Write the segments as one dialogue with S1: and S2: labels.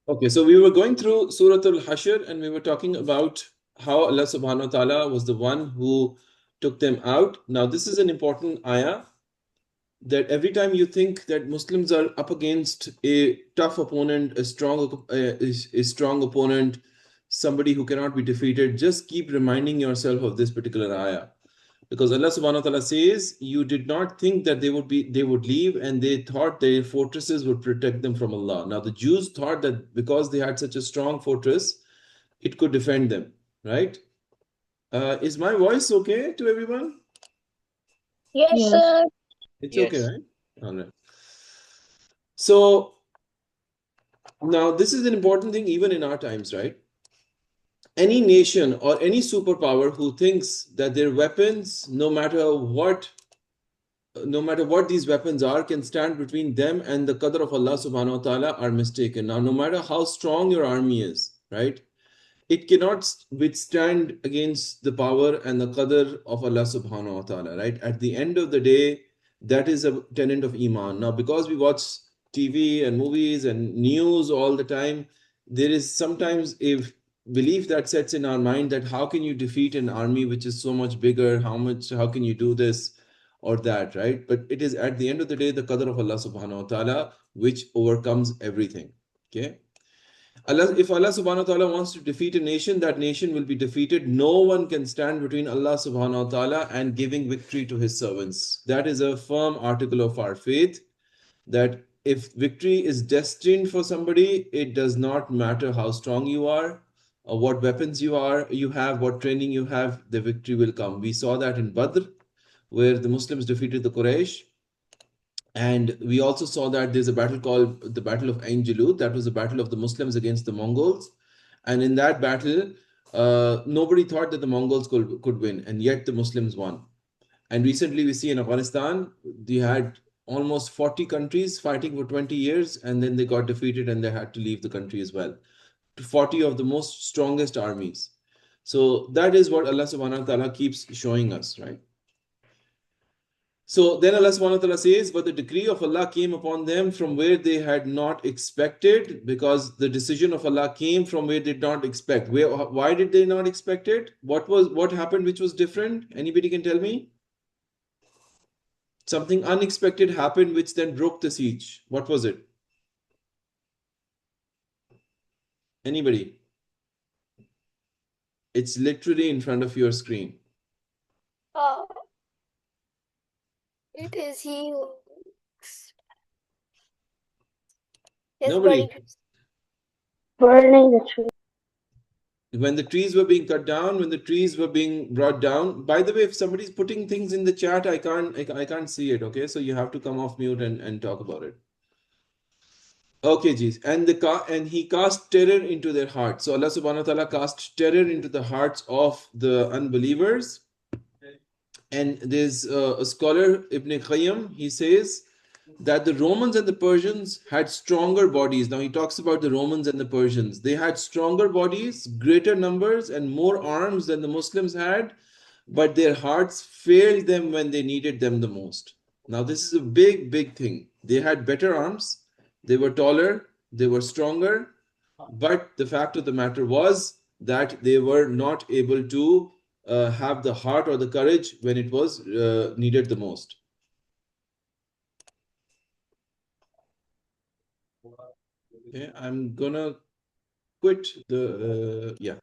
S1: Okay, so we were going through Surah Al-Hashr and we were talking about how Allah subhanahu wa ta'ala was the one who took them out. Now, this is an important ayah that every time you think that Muslims are up against a tough opponent, a strong opponent, somebody who cannot be defeated, just keep reminding yourself of this particular ayah. Because Allah subhanahu wa ta'ala says, you did not think that they would leave, and they thought their fortresses would protect them from Allah. Now the Jews thought that because they had such a strong fortress, it could defend them, right? Is my voice okay to everyone?
S2: Yes,
S3: Yes.
S2: sir.
S1: It's okay,
S2: Yes.
S1: right? All right. So now this is an important thing even in our times, right? Any nation or any superpower who thinks that their weapons, no matter what these weapons are, can stand between them and the qadr of Allah subhanahu wa ta'ala are mistaken. Now, no matter how strong your army is, right, it cannot withstand against the power and the qadr of Allah subhanahu wa ta'ala, right? At the end of the day, that is a tenet of Iman. Now, because we watch TV and movies and news all the time, there is sometimes a belief that sets in our mind that how can you defeat an army which is so much bigger? How can you do this or that, right? But it is at the end of the day the qadr of Allah subhanahu wa ta'ala which overcomes everything. Okay. If Allah subhanahu wa ta'ala wants to defeat a nation, that nation will be defeated. No one can stand between Allah subhanahu wa ta'ala and giving victory to his servants. That is a firm article of our faith, that if victory is destined for somebody, it does not matter how strong you are or what weapons you have, what training you have, the victory will come. We saw that in Badr, where the Muslims defeated the Quraysh. And we also saw that there's a battle called the Battle of Ain Jalut. That was a battle of the Muslims against the Mongols. And in that battle, nobody thought that the Mongols could win, and yet the Muslims won. And recently, we see in Afghanistan, they had almost 40 countries fighting for 20 years, and then they got defeated and they had to leave the country as well. 40 of the most strongest armies. So that is what Allah subhanahu wa ta'ala keeps showing us, right? So then Allah subhanahu wa ta'ala says, but the decree of Allah came upon them from where they had not expected, because the decision of Allah came from where they did not expect. Why did they not expect it? What happened which was different? Anybody can tell me? Something unexpected happened which then broke the siege. What was it? Anybody? It's literally in front of your screen.
S2: Uh, it is he who is
S1: Nobody.
S3: Burning the tree.
S1: When the trees were being cut down, when the trees were being brought down. By the way, if somebody's putting things in the chat, I can't see it. Okay, so you have to come off mute and talk about it. Okay, geez. And he cast terror into their hearts. So Allah subhanahu wa ta'ala cast terror into the hearts of the unbelievers. And there's a scholar, Ibn Qayyim, he says that the Romans and the Persians had stronger bodies. Now he talks about the Romans and the Persians. They had stronger bodies, greater numbers, and more arms than the Muslims had, but their hearts failed them when they needed them the most. Now, this is a big, big thing. They had better arms, they were taller, they were stronger, but the fact of the matter was that they were not able to have the heart or the courage when it was needed the most. Okay, I'm gonna quit the yeah.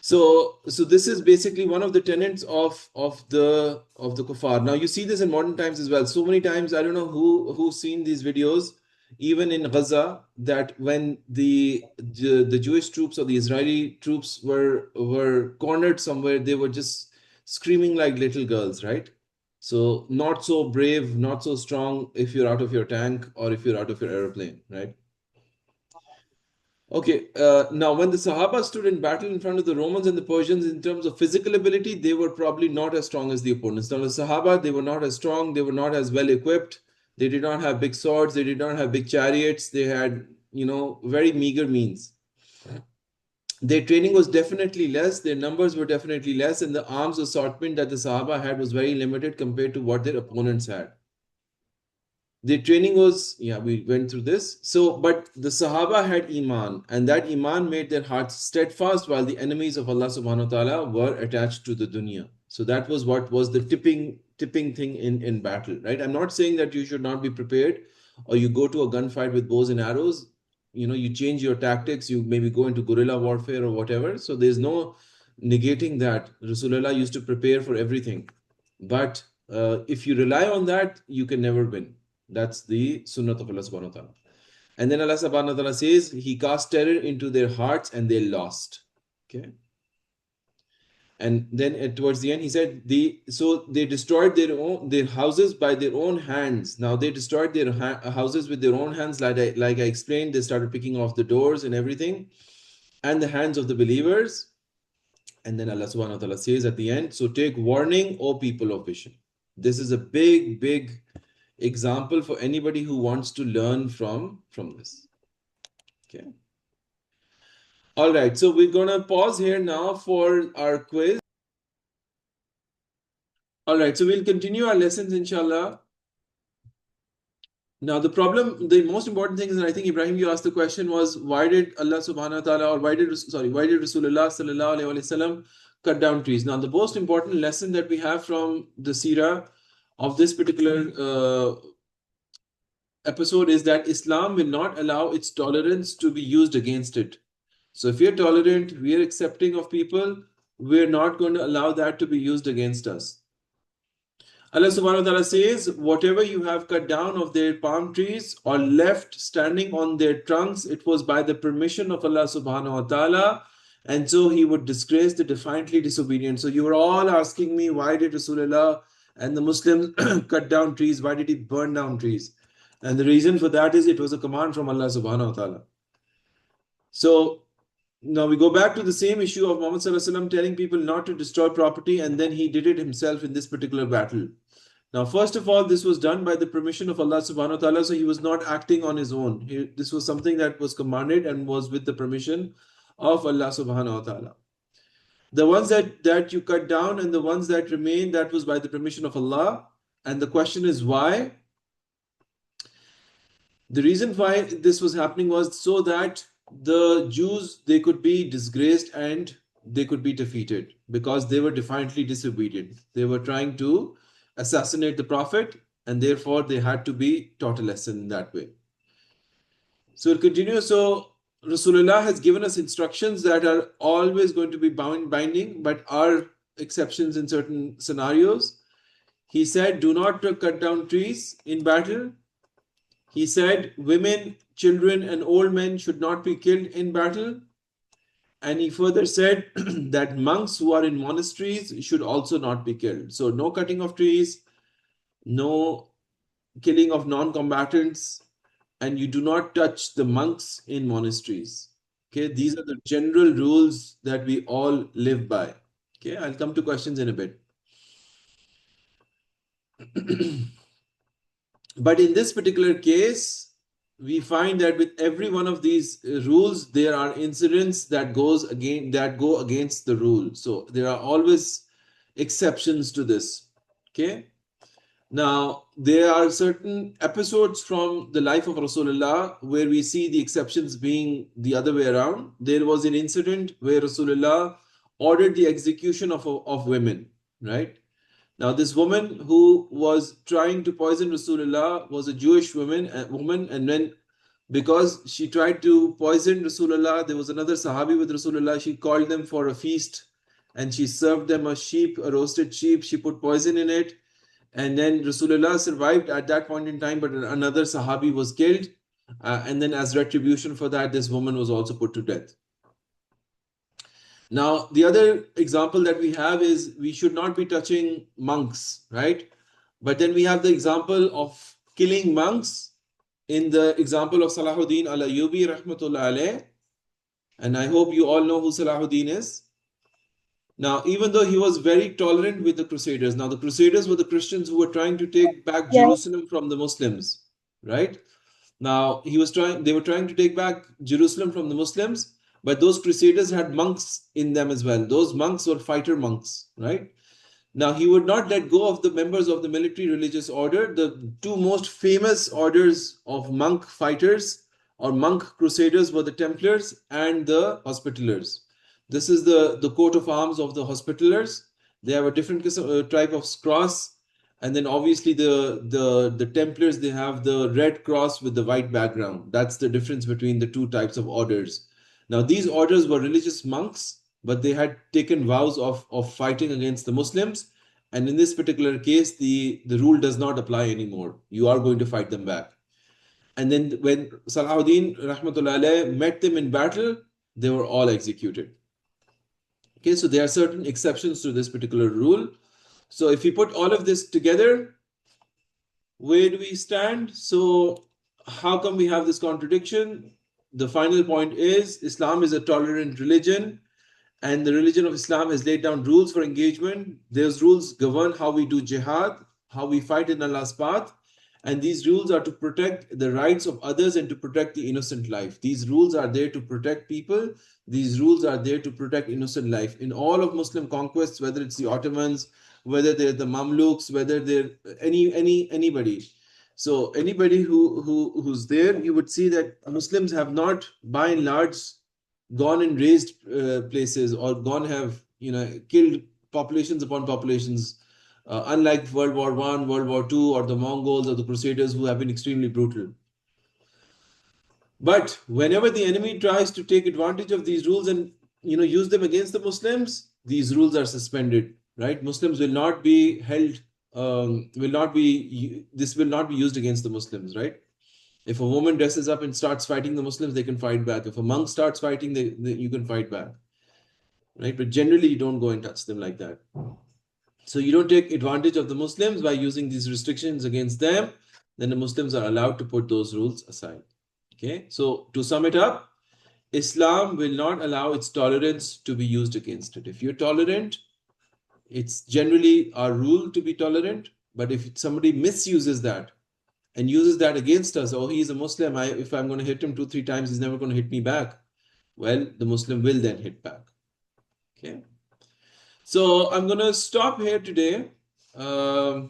S1: So this is basically one of the tenets of the kuffar. Now you see this in modern times as well. So many times, I don't know who's seen these videos, even in Gaza, that when the Jewish troops or the Israeli troops were cornered somewhere, they were just screaming like little girls, right? So not so brave, not so strong if you're out of your tank or if you're out of your airplane, right? Okay, now when the Sahaba stood in battle in front of the Romans and the Persians in terms of physical ability, they were probably not as strong as the opponents. Now, the Sahaba, they were not as strong, they were not as well equipped, they did not have big swords, they did not have big chariots, they had, very meager means. Their training was definitely less, their numbers were definitely less, and the arms assortment that the Sahaba had was very limited compared to what their opponents had. Their training was, yeah, we went through this. So, but the Sahaba had Iman, and that Iman made their hearts steadfast while the enemies of Allah subhanahu wa ta'ala were attached to the dunya. So that was what was the tipping thing in battle, right? I'm not saying that you should not be prepared or you go to a gunfight with bows and arrows. You change your tactics, you maybe go into guerrilla warfare or whatever. So there's no negating that. Rasulullah used to prepare for everything. But if you rely on that, you can never win. That's the sunnah of Allah subhanahu wa ta'ala. And then Allah subhanahu wa ta'ala says, He cast terror into their hearts and they lost. Okay. And then towards the end, He said, they destroyed their houses by their own hands. Now they destroyed their houses with their own hands, like I explained. They started picking off the doors and everything, and the hands of the believers. And then Allah subhanahu wa ta'ala says at the end, so take warning, O people of vision. This is a big example for anybody who wants to learn from this. Okay. All right, so we're gonna pause here now for our quiz. All right, so we'll continue our lessons, inshallah. Now, the most important thing is, and I think Ibrahim, you asked the question, was why did Allah subhanahu wa ta'ala, or why did Rasulullah sallallahu alayhi wa sallam cut down trees? Now, the most important lesson that we have from the seerah of this particular episode is that Islam will not allow its tolerance to be used against it. So if we are tolerant, we are accepting of people, we're not going to allow that to be used against us. Allah subhanahu wa ta'ala says, whatever you have cut down of their palm trees or left standing on their trunks, it was by the permission of Allah subhanahu wa ta'ala, and so He would disgrace the defiantly disobedient. So you were all asking me, why did Rasulullah and the Muslims cut down trees? Why did He burn down trees? And the reason for that is it was a command from Allah subhanahu wa ta'ala. So now we go back to the same issue of Muhammad sallallahu alaihi wasallam telling people not to destroy property, and then he did it himself in this particular battle. Now, first of all, this was done by the permission of Allah subhanahu wa ta'ala, so he was not acting on his own. This was something that was commanded and was with the permission of Allah subhanahu wa ta'ala. The ones that you cut down and the ones that remain, that was by the permission of Allah. And the question is why? The reason why this was happening was so that the Jews, they could be disgraced and they could be defeated because they were defiantly disobedient. They were trying to assassinate the Prophet, and therefore they had to be taught a lesson in that way. So it continues. So Rasulullah has given us instructions that are always going to be binding, but are exceptions in certain scenarios. He said, do not cut down trees in battle. He said, women, children, and old men should not be killed in battle. And he further said that monks who are in monasteries should also not be killed. So no cutting of trees, no killing of non-combatants, and you do not touch the monks in monasteries. Okay, these are the general rules that we all live by. Okay, I'll come to questions in a bit. But in this particular case, we find that with every one of these rules, there are incidents that go against the rule. So there are always exceptions to this. Okay. Now, there are certain episodes from the life of Rasulullah where we see the exceptions being the other way around. There was an incident where Rasulullah ordered the execution of women, right? Now, this woman who was trying to poison Rasulullah was a Jewish woman, and then because she tried to poison Rasulullah, there was another Sahabi with Rasulullah. She called them for a feast and she served them a roasted sheep. She put poison in it. And then Rasulullah survived at that point in time, but another Sahabi was killed. And then as retribution for that, this woman was also put to death. Now, the other example that we have is we should not be touching monks, right? But then we have the example of killing monks in the example of Salahuddin al-Ayyubi rahmatullah alayh. And I hope you all know who Salahuddin is. Now, even though he was very tolerant with the Crusaders, now the Crusaders were the Christians who were trying to take back Jerusalem from the Muslims, right? Now, they were trying to take back Jerusalem from the Muslims, but those Crusaders had monks in them as well. Those monks were fighter monks, right? Now, he would not let go of the members of the military religious order. The two most famous orders of monk fighters or monk crusaders were the Templars and the Hospitallers. This is the coat of arms of the Hospitallers. They have a different type of cross. And then obviously the Templars, they have the red cross with the white background. That's the difference between the two types of orders. Now, these orders were religious monks, but they had taken vows of fighting against the Muslims. And in this particular case, the rule does not apply anymore. You are going to fight them back. And then when Salahuddin Rahmatullah alayh met them in battle, they were all executed. Okay, so there are certain exceptions to this particular rule. So if we put all of this together, where do we stand? So how come we have this contradiction? The final point is Islam is a tolerant religion, and the religion of Islam has laid down rules for engagement. Those rules govern how we do jihad, how we fight in Allah's path, and these rules are to protect the rights of others and to protect the innocent life. These rules are there to protect people. These rules are there to protect innocent life. In all of Muslim conquests, whether it's the Ottomans, whether they're the Mamluks, whether they're anybody. So anybody who's there, you would see that Muslims have not, by and large, gone and razed places or gone have killed populations upon populations, unlike World War I, World War II, or the Mongols or the Crusaders, who have been extremely brutal. But whenever the enemy tries to take advantage of these rules and use them against the Muslims, these rules are suspended. Right? Muslims will not be held. This will not be used against the Muslims. Right? If a woman dresses up and starts fighting the Muslims, they can fight back. If a monk starts fighting, you can fight back. Right? But generally, you don't go and touch them like that. So you don't take advantage of the Muslims by using these restrictions against them. Then the Muslims are allowed to put those rules aside. Okay. So to sum it up, Islam will not allow its tolerance to be used against it. If you're tolerant, it's generally our rule to be tolerant. But if somebody misuses that and uses that against us, oh, he's a Muslim, if I'm going to hit him 2-3 times, he's never going to hit me back. Well, the Muslim will then hit back. Okay. So I'm going to stop here today. And